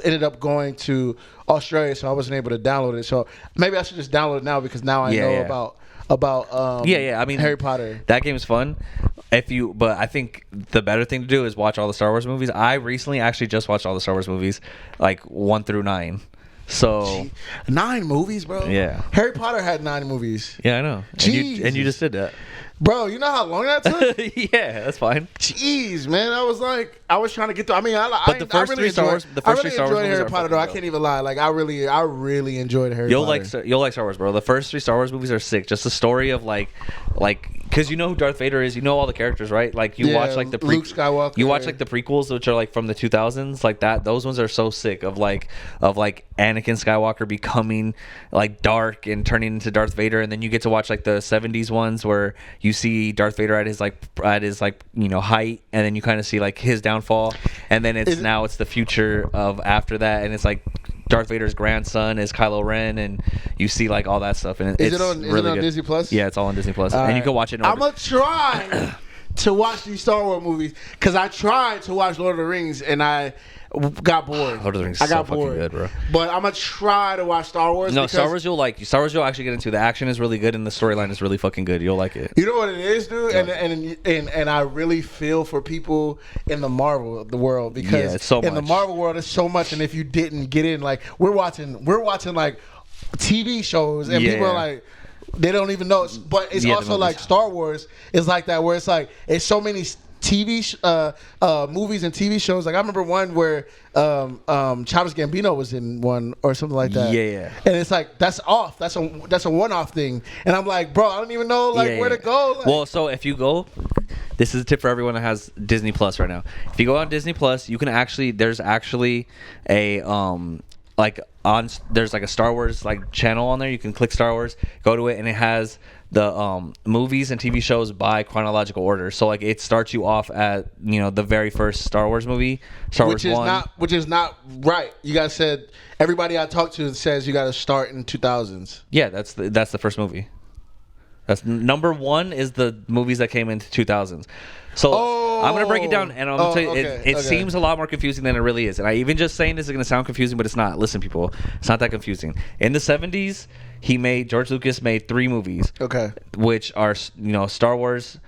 ended up going to Australia, so I wasn't able to download it. So maybe I should just download it now, because now I know about I mean, Harry Potter. That game's fun. But I think the better thing to do is watch all the Star Wars movies. I recently actually just watched all the Star Wars movies, like 1 through 9. So 9 movies, bro. Yeah. Harry Potter had 9 movies. Yeah, I know. And you just did that. Bro, you know how long that took? Yeah, that's fine. Jeez, man, I was trying to get through. I mean, the first three Star Wars enjoyed Harry Potter though. I can't even lie. Like I really enjoyed Harry Potter. You'll like Star Wars, bro. The first 3 Star Wars movies are sick. Just the story of like because you know who Darth Vader is. You know all the characters, right? Like you watch like the Luke Skywalker. You watch like the prequels, which are like from the 2000s, like that. Those ones are so sick of like Anakin Skywalker becoming like dark and turning into Darth Vader, and then you get to watch like the 70s ones where you see Darth Vader at his height, and then you kind of see like his downfall, and then it's the future of after that, and it's like Darth Vader's grandson is Kylo Ren, and you see like all that stuff. And is it on Disney Plus? Yeah, it's all on Disney Plus, and you can watch it in order. I'm gonna try to watch these Star Wars movies, because I tried to watch Lord of the Rings and I got bored. Lord of the Rings is so fucking good, bro. But I'm gonna try to watch Star Wars. No, Star Wars you'll like. Star Wars you'll actually get into. The action is really good, and the storyline is really fucking good. You'll like it. You know what it is, dude, and I really feel for people in the Marvel world, because it's so much. In the Marvel world, it's so much, and if you didn't get in, like we're watching like TV shows, and people are like, they don't even know. But it's also like Star Wars is like that, where it's like it's so many movies and TV shows. Like I remember one where Childish Gambino was in one or something like that. Yeah. And it's like that's off. That's a one-off thing. And I'm like, bro, I don't even know where to go. Like, well, so if you go, this is a tip for everyone that has Disney Plus right now. If you go on Disney Plus, you can there's actually a there's like a Star Wars like channel on there. You can click Star Wars, go to it, and it has the movies and TV shows by chronological order. So like it starts you off at the very first Star Wars movie, Wars 1. Which is not right. You guys said everybody I talked to says you got to start in 2000s. Yeah, that's the first movie. That's number 1 is the movies that came into 2000s. So I'm gonna break it down, and I'm gonna tell you, it seems a lot more confusing than it really is. And I even just saying this is gonna sound confusing, but it's not. Listen, people, it's not that confusing. In the 70s, George Lucas made 3 movies. Okay. Which are, Star Wars.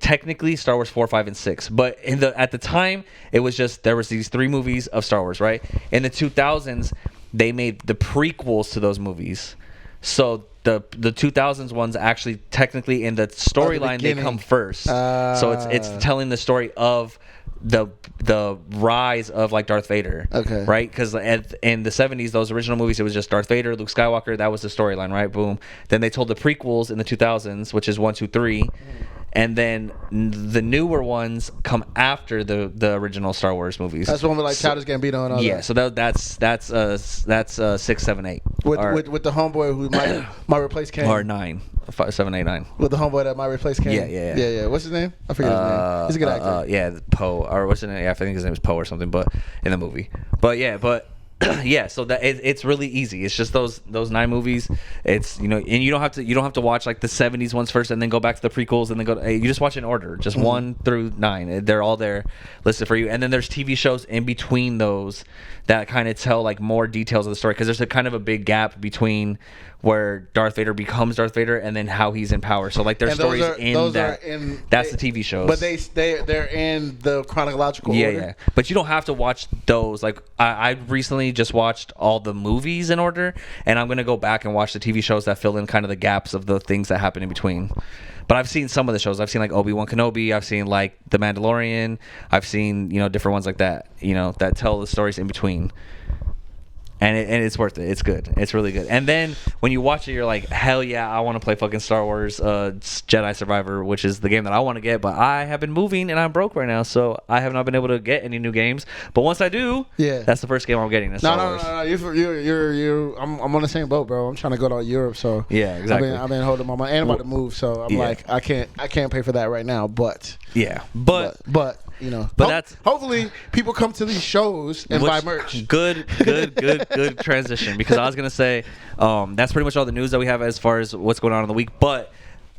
Technically Star Wars 4, 5, and 6, but at the time it was just there was these 3 movies of Star Wars, right? In the 2000s, they made the prequels to those movies. So the 2000s ones actually technically in the storyline they come first. So it's telling the story of the rise of like Darth Vader. Okay. Right? Because in the 70s, those original movies, it was just Darth Vader, Luke Skywalker. That was the storyline, right? Boom. Then they told the prequels in the 2000s, which is 1, 2, 3. And then the newer ones come after the original Star Wars movies. That's one with like Childish Gambino and all that. Yeah, so that's 6, 7, 8. With the homeboy who might replace Kane. Or 9, 5, 7, 8, 9. With the homeboy that might replace Kane. Yeah. What's his name? I forget his name. He's a good actor. Yeah, Poe, or what's his name? Yeah, I think his name is Poe or something. But in the movie. Yeah, so that it's really easy. It's just those 9 movies. It's and you don't have to watch like the 70s ones first and then go back to the prequels and then go. You just watch in order, just 1 through 9. They're all there listed for you. And then there's TV shows in between those that kind of tell like more details of the story, because there's a kind of a big gap between where Darth Vader becomes Darth Vader and then how he's in power. So like there's stories that's the TV shows. But they're in the chronological order. Yeah. But you don't have to watch those. Like I recently just watched all the movies in order, and I'm gonna go back and watch the TV shows that fill in kind of the gaps of the things that happen in between. But I've seen some of the shows. I've seen like Obi-Wan Kenobi. I've seen like The Mandalorian. I've seen different ones like that. that tell the stories in between. And it's worth it. It's good. It's really good. And then when you watch it, you're like, hell yeah, I want to play fucking Star Wars Jedi Survivor, which is the game that I want to get. But I have been moving and I'm broke right now, so I have not been able to get any new games. But once I do, that's the first game I'm getting. No. I'm on the same boat, bro. I'm trying to go to Europe, so yeah, exactly. I've been holding my money and I'm about to move, so I'm like, I can't pay for that right now. But but that's hopefully people come to these shows and buy merch. Good transition, because I was gonna say that's pretty much all the news that we have as far as what's going on in the week. But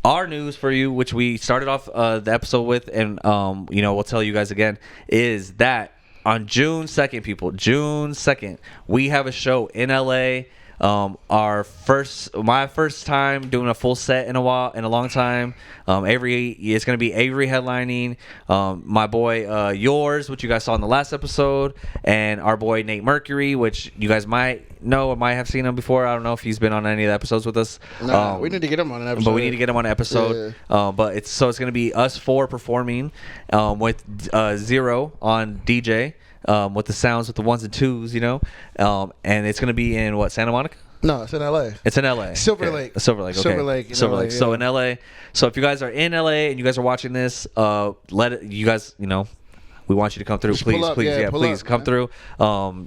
our news for you, which we started off the episode with, and we'll tell you guys again, is that on June 2nd, we have a show in LA. My first time doing a full set in a long time. It's gonna be Avery headlining. My boy Yours, which you guys saw in the last episode, and our boy Nate Mercury, which you guys might know or might have seen him before. I don't know if he's been on any of the episodes with us. We need to get him on an episode. But we need to get him on an episode. Yeah. But it's gonna be us 4 performing with Zero on DJ. With the sounds with the 1s and 2s, and it's gonna be in Santa Monica? No, it's in LA. It's in LA. Silver Lake. Okay. Silver Lake. Yeah. So in LA. So if you guys are in LA and you guys are watching this, we want you to come through. Please come through.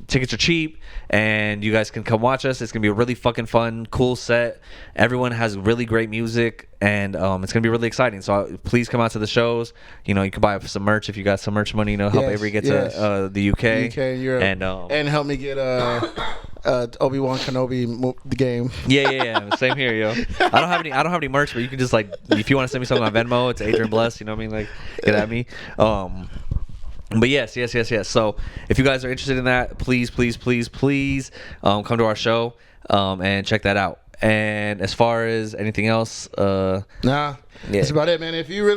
Tickets are cheap, and you guys can come watch us. It's gonna be a really fucking fun, cool set. Everyone has really great music, and it's gonna be really exciting. So please come out to the shows. You can buy some merch if you got some merch money. Help Avery get to the UK, Europe, and help me get Obi-Wan Kenobi the game. Yeah. Same here, yo. I don't have any merch, but you can just if you want to send me something on Venmo, it's Adrian Blest. You know what I mean? Get at me. But yes. So if you guys are interested in that, please come to our show and check that out. And as far as anything else, that's about it, man. If you are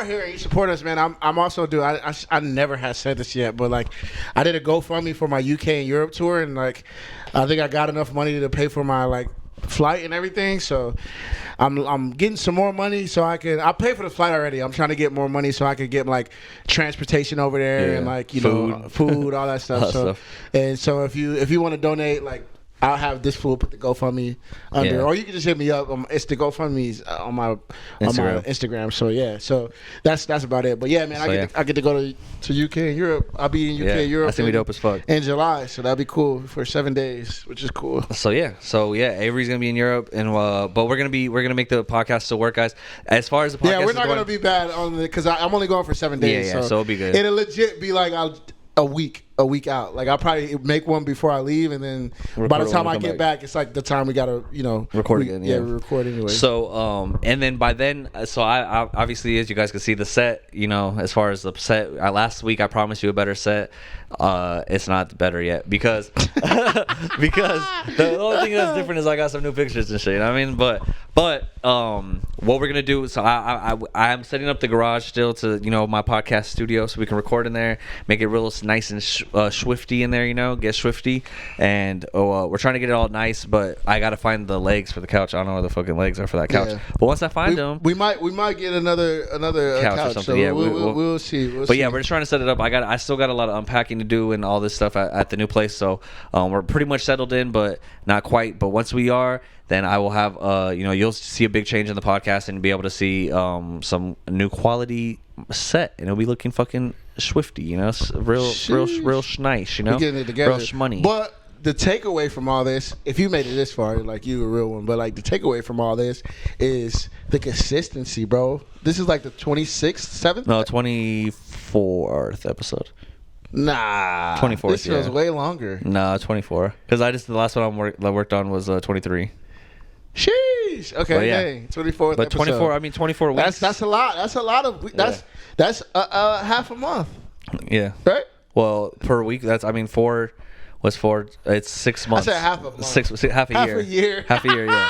here and you support us, man, I'm also I never have said this yet, but I did a GoFundMe for my UK and Europe tour, and I think I got enough money to pay for my flight and everything, so I'm getting some more money so I'll pay for the flight already. I'm trying to get more money so I can get transportation over there and food, all that stuff. And so if you want to donate, I'll have this fool put the GoFundMe under, or you can just hit me up. It's the GoFundMe's on my Instagram. So that's about it. But yeah, man, I get to go to UK and Europe. I'll be in UK and Europe. That's gonna be dope as fuck in July. So that'll be cool for 7 days, which is cool. So Avery's gonna be in Europe, and but we're gonna make the podcast still work, guys. As far as the podcast, we're not gonna be bad on because I'm only going for 7 days. So it'll be good. It'll legit be a week. a week out. Like I'll probably make one before I leave, and then by the time I get back, it's like the time we gotta record again. Yeah, record anyway. So and then by then, so I obviously, as you guys can see, the set, as far as the set, last week I promised you a better set. It's not better yet because the only thing that's different is I got some new pictures and shit. You know what I mean, but what we're gonna do? So I'm setting up the garage still to my podcast studio so we can record in there, make it real nice and swifty in there. Get swifty, and we're trying to get it all nice. But I gotta find the legs for the couch. I don't know where the fucking legs are for that couch. Yeah. But once I find them, we might get another couch or something. So yeah, we'll see. Yeah, we're just trying to set it up. I still got a lot of unpacking to do and all this stuff at the new place. So we're pretty much settled in, but not quite. But once we are, then I will have you'll see a big change in the podcast and be able to see some new quality set, and it'll be looking fucking swifty, real schnice, We're getting it together, real shmoney. But the takeaway from all this, if you made it this far, like you a real one, but like the takeaway from all this is the consistency, bro. This is like the 26th, 7th? No, 24th episode. Nah, 24th. This feels way longer. No, 24. Because the last one I worked on was 23. Sheesh. Okay, hey, 24th. But episode. 24. I mean, 24 weeks. That's a lot. That's a lot of. That's half a month. Yeah. Right. Well, per week. Four. What's 4? It's 6 months. I said half a month. Half a year. Half a year. Half a year. Yeah.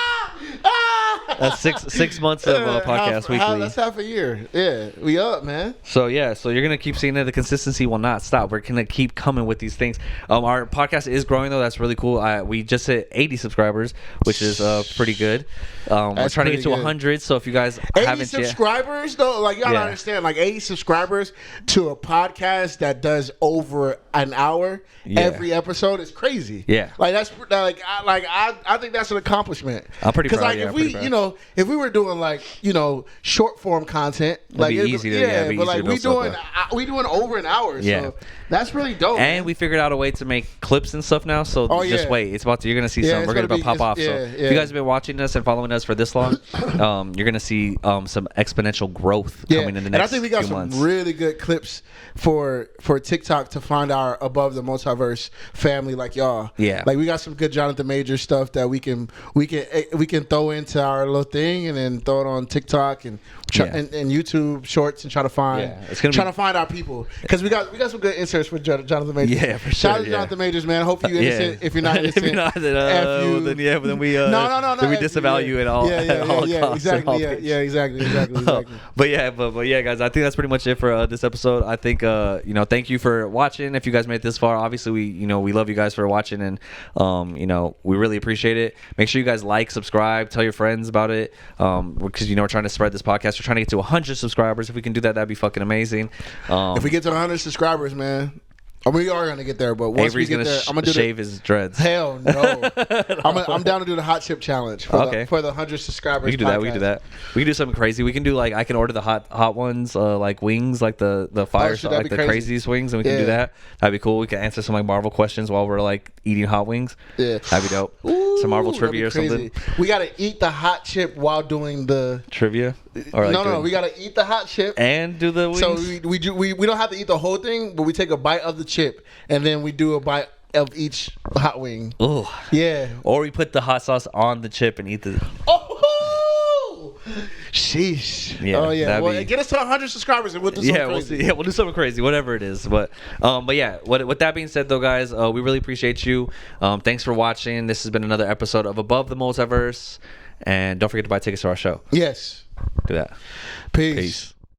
That's 6 months of podcast weekly. That's half a year. Yeah, we up, man. So you're gonna keep seeing that the consistency will not stop. We're gonna keep coming with these things. Our podcast is growing though. That's really cool. We just hit 80 subscribers, which is pretty good. We're trying to get to 100. So if you guys 80 subscribers though, like y'all understand, like 80 subscribers to a podcast that does over an hour every episode is crazy. Yeah, like that's I think that's an accomplishment. I'm pretty proud. Because like if we were doing like short form content, like it'd be easy to, but like we doing over an hour. Yeah. So that's really dope. And we figured out a way to make clips and stuff now. So just wait, you're gonna see some. We're gonna pop off. So if you guys have been watching us and following us for this long, you're gonna see some exponential growth coming in the next. And I think we got some months. really good clips for TikTok to find our Above the Multiverse family like y'all. Yeah, like we got some good Jonathan Major stuff that we can throw into our little thing and then throw it on TikTok and YouTube Shorts and try to find to find our people, because we got some good inserts for Jonathan Major. Yeah, for sure. Shout out to Jonathan Majors, man. Hopefully you innocent. If you're not innocent, if you're not, then we no. Then we disavow you at all. Exactly. Exactly. But yeah, guys, I think that's pretty much it for this episode. I think thank you for watching. If you guys made it this far, obviously we love you guys for watching, and we really appreciate it. Make sure you guys like, subscribe, tell your friends about it, because we're trying to spread this podcast. We're trying to get to 100 subscribers. If we can do that, that'd be fucking amazing. If we get to 100 subscribers, man. We are gonna get there, but once Avery's we get there, I'm gonna shave his dreads. Hell no! I'm down to do the hot chip challenge for the 100 subscribers. We can do that. We can do something crazy. We can do I can order the hot ones, like wings, like the fire, like the craziest wings, and we can do that. That'd be cool. We can answer some Marvel questions while we're eating hot wings. Yeah, that'd be dope. Some Marvel trivia or something. We gotta eat the hot chip while doing the trivia. Or no, we gotta eat the hot chip and do the wings. So we don't have to eat the whole thing, but we take a bite of the chip and then we do a bite of each hot wing. Oh yeah. Or we put the hot sauce on the chip and eat the. Oh, sheesh. Yeah. Oh yeah. Well, get us to 100 subscribers and we'll do something crazy. We'll do something crazy, whatever it is. But yeah. With that being said, though, guys, we really appreciate you. Thanks for watching. This has been another episode of Above the Multiverse, and don't forget to buy tickets to our show. Yes. Do that. Peace.